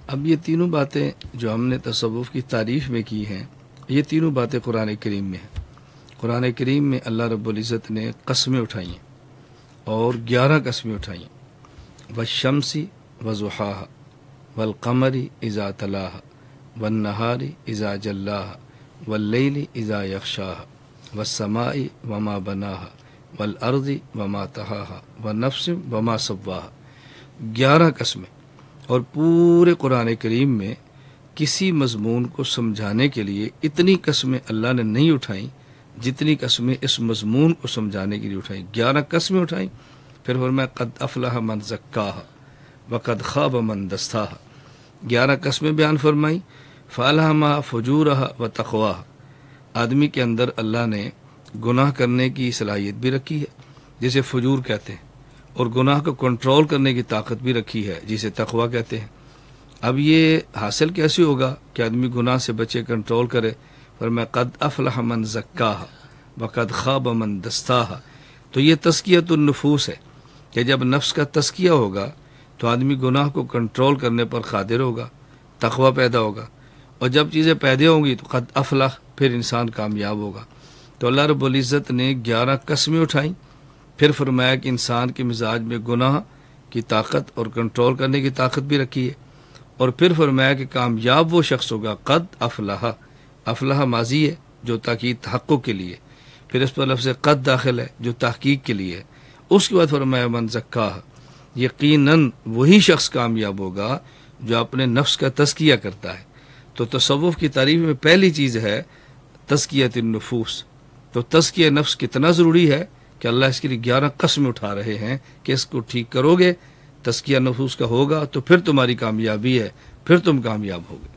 اب یہ تینوں باتیں جو ہم نے تصوف کی تعریف میں کی ہیں، یہ تینوں باتیں قرآن کریم میں ہیں۔ قرآن کریم میں اللہ رب العزت نے قسمیں اٹھائی ہیں اور 11 قسمیں اٹھائی ہیں۔ والشمس وضحاها والقمر اذا تلاها والنہار اذا جلاها واللیل اذا یغشاها والسماء وما بناها والارض وما طحاها والنفس وما سواها، 11 قسمیں۔ اور پورے قرآن کریم میں کسی مضمون کو سمجھانے کے لیے اتنی قسمیں اللہ نے نہیں اٹھائیں جتنی قسمیں اس مضمون کو سمجھانے کے لیے اٹھائیں۔ 11 قسمیں اٹھائیں، پھر فرمایا قد افلح من زکاها وقد خاب من دستاها، 11 قسمیں بیان فرمائیں۔ فالہمہا فجورہا وتقواہا، آدمی کے اندر اللہ نے گناہ کرنے کی صلاحیت بھی رکھی ہے جسے فجور کہتے ہیں، اور گناہ کو کنٹرول کرنے کی طاقت بھی رکھی ہے جسے تقویٰ کہتے ہیں۔ اب یہ حاصل کیسے ہوگا کہ آدمی گناہ سے بچے، کنٹرول کرے؟ فرمایا قد افلح من زکاہا وقد خاب من دستاہا۔ تو یہ تزکیۃ النفوس ہے کہ جب نفس کا تزکیہ ہوگا تو آدمی گناہ کو کنٹرول کرنے پر قادر ہوگا، تقویٰ پیدا ہوگا، اور جب چیزیں پیدا ہوں گی تو قد افلح، پھر انسان کامیاب ہوگا۔ تو اللہ رب العزت نے 11 قسمیں اٹھائیں، پھر فرمایا کہ انسان کے مزاج میں گناہ کی طاقت اور کنٹرول کرنے کی طاقت بھی رکھی ہے، اور پھر فرمایا کہ کامیاب وہ شخص ہوگا قد افلح۔ افلح ماضی ہے جو تاکید تحقق کے لیے، پھر اس پر لفظ قد داخل ہے جو تحقیق کے لیے ہے۔ اس کے بعد فرمایا من زکاہا، یقیناً وہی شخص کامیاب ہوگا جو اپنے نفس کا تزکیہ کرتا ہے۔ تو تصوف کی تعریف میں پہلی چیز ہے تزکیۃ النفوس۔ تو تزکیہ نفس کتنا ضروری ہے کہ اللہ اس کے لیے 11 قسمیں اٹھا رہے ہیں کہ اس کو ٹھیک کرو گے، تزکیہ نفوس کا ہوگا تو پھر تمہاری کامیابی ہے، پھر تم کامیاب ہوگے۔